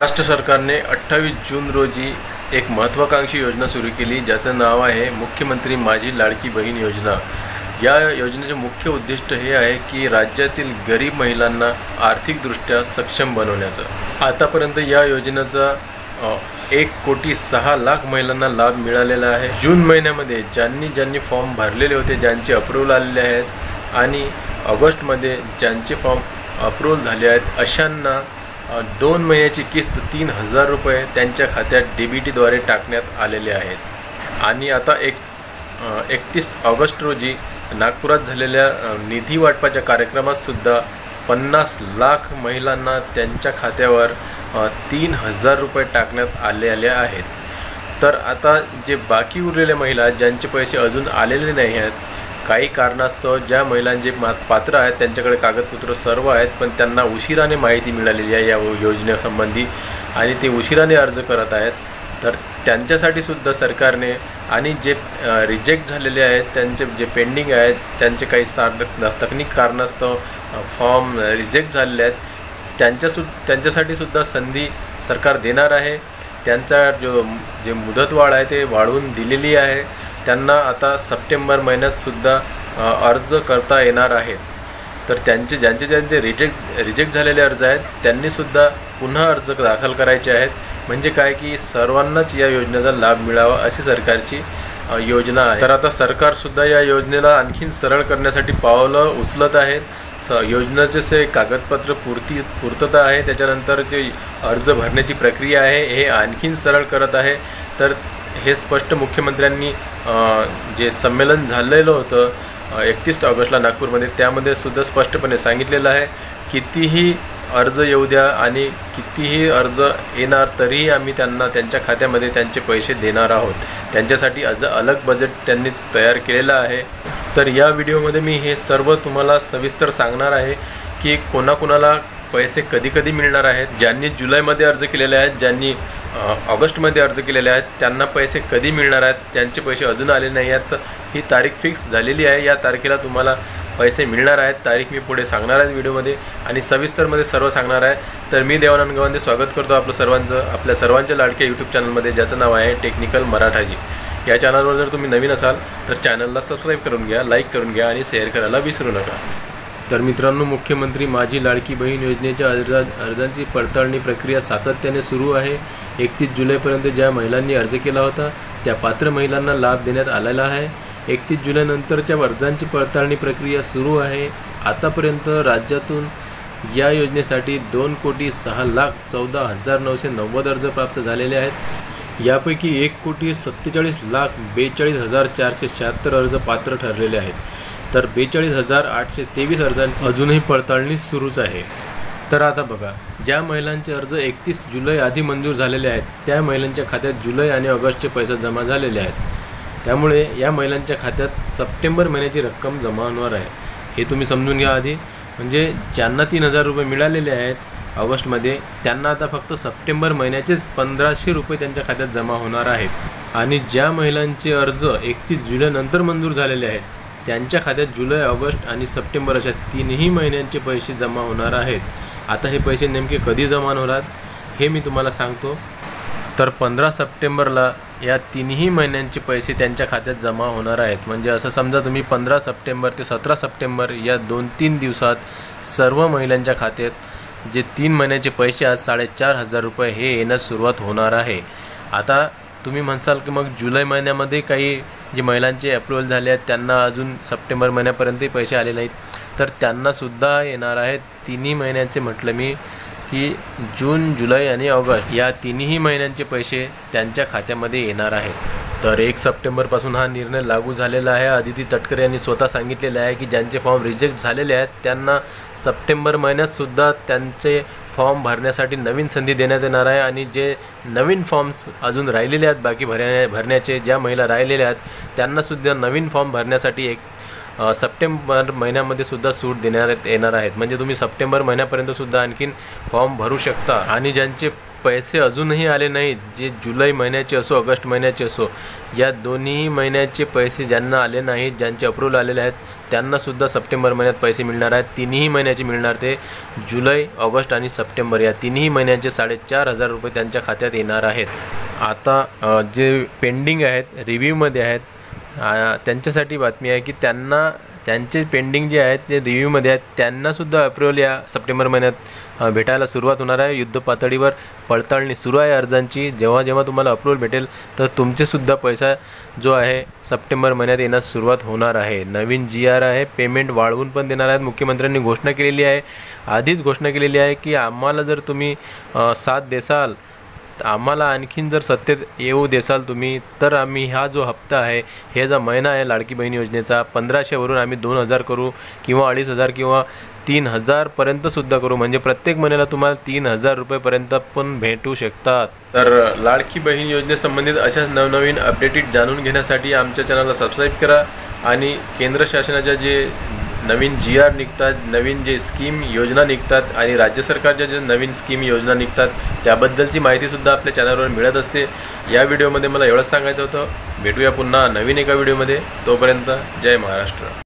महाराष्ट्र सरकारने 28 जून रोजी एक महत्त्वाकांक्षी योजना सुरू केली, ज्याचं नाव आहे मुख्यमंत्री माझी लाडकी बहीण योजना। या योजनेचे मुख्य उद्दिष्ट हे आहे की राज्यातील गरीब महिलांना आर्थिकदृष्ट्या सक्षम बनवण्याचं। आतापर्यंत या योजनेचा 1,06,00,000 महिलांना लाभ मिळालेला आहे। जून महिन्यामध्ये ज्यांनी फॉर्म भरलेले होते, ज्यांचे अप्रूव्हल आलेले आहेत आणि ऑगस्टमध्ये ज्यांचे फॉर्म अप्रूव्हल झाले आहेत, अशांना 2 महिन्याची किस्त 3,000 रुपये त्यांच्या खात्यात DBTद्वारे टाकण्यात आलेले आहेत। आणि आता 31 ऑगस्ट रोजी नागपुरात झालेल्या निधी वाटपाच्या कार्यक्रमात सुद्धा 50 लाख महिलांना त्यांच्या खात्यावर 3,000 रुपये टाकण्यात आलेले आहेत। तर आता जे बाकी उरलेल्या महिला ज्यांचे पैसे अजून आलेले नाही आहेत, काही कारणास्तव ज्या महिलांचे पात्र आहेत त्यांच्याकडे कागदपत्र सर्व आहेत, पण त्यांना उशिराने माहिती मिळालेली आहे या योजनेसंबंधी आणि ते उशिराने अर्ज करत आहेत, तर त्यांच्यासाठी सुद्धा सरकारने आणि जे रिजेक्ट झालेले आहेत, त्यांचे जे पेंडिंग आहेत, त्यांचे काही तकनिक कारणास्तव फॉर्म रिजेक्ट झालेले आहेत, त्यांच्यासाठी सुद्धा संधी सरकार देणार आहे। त्यांचा जे मुदतवाढ आहे ते वाढवून दिलेली आहे। त्यांना आता सप्टेंबर महिन्यात सुद्धा अर्ज करता येणार आहे। तर ज्यांचे रिजेक्ट झालेले अर्ज आहेत त्यांनीसुद्धा पुन्हा अर्ज दाखल करायचे आहेत। म्हणजे काय की सर्वांनाच या योजनेचा लाभ मिळावा अशी सरकारची योजना आहे। तर आता सरकारसुद्धा या योजनेला आणखीन सरळ करण्यासाठी पावलं उचलत आहेत। योजनेचे जे कागदपत्र पूर्तता आहे, त्याच्यानंतर जे अर्ज भरण्याची प्रक्रिया आहे हे आणखीन सरळ करत आहे। तर हे स्पष्ट मुख्यमंत्र्यांनी जे संमेलन झालेलं होतं 31 ऑगस्टला नागपूरमध्ये, त्यामध्ये सुद्धा स्पष्टपणे सांगितलेलं आहे, कितीही अर्ज येऊ द्या आणि कितीही अर्ज येणार तरीही आम्ही त्यांना त्यांच्या खात्यामध्ये त्यांचे पैसे देणार आहोत। त्यांच्यासाठी अलग बजेट त्यांनी तयार केलेलं आहे। तर या व्हिडिओमध्ये मी हे सर्व तुम्हाला सविस्तर सांगणार आहे की कोणाकोणाला पैसे कधी मिळणार आहेत। ज्यांनी जुलैमध्ये अर्ज केलेले आहेत, ज्यांनी ऑगस्टमध्ये अर्ज केलेले आहेत, त्यांना पैसे कधी मिळणार आहेत, ज्यांचे पैसे अजून आले नाही आहेत, ही तारीख फिक्स झालेली आहे। या तारखेला तुम्हाला पैसे मिळणार आहेत। तारीख मी पुढे सांगणार आहे व्हिडिओमध्ये आणि सविस्तरमध्ये सर्व सांगणार आहे। तर मी देवानंद गवंदे स्वागत करतो आपल्या सर्वांच्या लाडक्या यूट्यूब चॅनलमध्ये, ज्याचं नाव आहे टेक्निकल मराठाजी। या चॅनलवर जर तुम्ही नवीन असाल तर चॅनलला सबस्क्राईब करून घ्या, लाईक करून घ्या आणि शेअर करायला विसरू नका। तर मित्रांनो, मुख्यमंत्री माझी लाडकी बहीण योजनेच्या अर्जांची पडताळणी प्रक्रिया सातत्याने सुरू आहे। 31 जुलैपर्यंत ज्या महिलांनी अर्ज केला होता त्या पात्र महिलांना लाभ देण्यात आलेला आहे। 31 जुलैनंतरच्या अर्जांची पडताळणी प्रक्रिया सुरू आहे। आतापर्यंत राज्यातून या योजनेसाठी 2,06,14,990 अर्ज प्राप्त झालेले आहेत। यापैकी 1,47,42,476 अर्ज पात्र ठरलेले आहेत। तर 42,823 अर्जांची अजूनही पडताळणी सुरूच आहे। तर आता बघा, ज्या महिलांचे अर्ज 31 जुलै आधी मंजूर झालेले आहेत त्या महिलांच्या खात्यात जुलै आणि ऑगस्टचे पैसे जमा झालेले आहेत। त्यामुळे या महिलांच्या खात्यात सप्टेंबर महिन्याची रक्कम जमा होणार आहे, हे तुम्ही समजून घ्या आधी। म्हणजे ज्यांना 3,000 रुपये मिळालेले आहेत ऑगस्टमध्ये, त्यांना आता फक्त सप्टेंबर महिन्याचेच 1,500 रुपये त्यांच्या खात्यात जमा होणार आहेत। आणि ज्या महिलांचे अर्ज 31 जुलैनंतर मंजूर झालेले आहेत त्यांच्या खात्यात जुलै, ऑगस्ट आणि सप्टेंबर अशा 3ही महिन्यांचे पैसे जमा होणार आहेत। आता हे पैसे नेमके कधी जमा होणार हे मी तुम्हाला सांगतो। तर 15 सप्टेंबरला या 3ही महिन्यांचे पैसे त्यांच्या खात्यात जमा होणार आहेत। म्हणजे असं समजा तुम्ही 15 सप्टेंबर ते 17 सप्टेंबर या 2-3 दिवसात सर्व महिलांच्या खात्यात जे 3 महिन्याचे पैसे आज 4,500 रुपये हे येण्यास सुरुवात होणार आहे। आता तुम्ही म्हणसाल की मग जुलै महिन्यामध्ये काही जे महिलांचे अप्रूव्हल झाले आहेत त्यांना अजून सप्टेंबर महिन्यापर्यंतही पैसे आले नाहीत, तर त्यांनासुद्धा येणार आहेत 3ही महिन्यांचे। म्हटलं मी की जून, जुलै आणि ऑगस्ट या 3ही महिन्यांचे पैसे त्यांच्या खात्यामध्ये येणार आहेत। तर 1 सप्टेंबरपासून हा निर्णय लागू झालेला आहे। अदिती तटकरे यांनी स्वतः सांगितलेलं आहे की ज्यांचे फॉर्म रिजेक्ट झालेले आहेत त्यांना सप्टेंबर महिन्यातसुद्धा त्यांचे फॉर्म भरण्यासाठी नवीन संधी देण्यात येणार आहे। आणि जे नवीन फॉर्म्स अजून राहिलेले आहेत बाकी भरण्याचे, ज्या महिला राहिलेल्या आहेत त्यांनासुद्धा नवीन फॉर्म भरण्यासाठी सप्टेंबर महिन्यामध्ये सुद्धा सूट देण्यात येणार आहेत। म्हणजे तुम्ही सप्टेंबर महिन्यापर्यंतसुद्धा आणखीन फॉर्म भरू शकता। आणि ज्यांचे पैसे अजूनही आले नाहीत, जे जुलै महिन्याचे असो ऑगस्ट महिन्याचे असो, या दोन्ही महिन्याचे पैसे ज्यांना आले नाहीत, ज्यांचे अप्रूव्हल आलेले आहेत त्यांनासुद्धा सप्टेंबर महिन्यात पैसे मिळणार आहेत। तिन्ही महिन्याचे मिळणार ते जुलै, ऑगस्ट आणि सप्टेंबर या तिन्ही महिन्यांचे 4,500 रुपये त्यांच्या खात्यात येणार आहेत। आता जे पेंडिंग आहेत, रिव्ह्यूमध्ये आहेत, त्यांच्यासाठी बातमी आहे की त्यांचे पेंडिंग जे आहेत ते रिव्ह्यूमध्ये आहेत, त्यांनासुद्धा अप्रूव्हल या सप्टेंबर महिन्यात भेटायला सुरुवात होणार आहे। युद्ध पातळीवर पडताळणी सुरू आहे अर्जांची। जेव्हा जेव्हा तुम्हाला अप्रूव्हल भेटेल तर तुमचेसुद्धा पैसा जो आहे सप्टेंबर महिन्यात येण्यास सुरुवात होणार आहे। नवीन GR आहे, पेमेंट वाढवून पण देणार आहेत। मुख्यमंत्र्यांनी घोषणा केलेली आहे, आधीच घोषणा केलेली आहे की आम्हाला जर तुम्ही साथ देसाल, आम्हाला आणखीन जर सत्तेत येऊ देसाल तुम्ही, तर आम्ही हा जो हप्ता आहे, हे जो महिना आहे लाडकी बहीण योजनेचा 1500वरून आम्ही 2000 करू किंवा 2500 किंवा 3000 पर्यंतसुद्धा करू। म्हणजे प्रत्येक महिन्याला तुम्हाला 3000 रुपयेपर्यंत पण भेटू शकतात। तर लाडकी बहीण योजनेसंबंधित अशा नवनवीन अपडेटेड जाणून घेण्यासाठी आमच्या चॅनलला सबस्क्राईब करा आणि केंद्र शासनाच्या जे नवीन GR निघतात, नवीन जे स्कीम योजना निघतात आणि राज्य सरकारच्या जे नवीन स्कीम योजना निघतात त्याबद्दलची माहितीसुद्धा आपल्या चॅनलवर मिळत असते। या व्हिडिओमध्ये मला एवढंच सांगायचं होतं। भेटूया पुन्हा नवीन एका व्हिडिओमध्ये। तोपर्यंत जय महाराष्ट्र।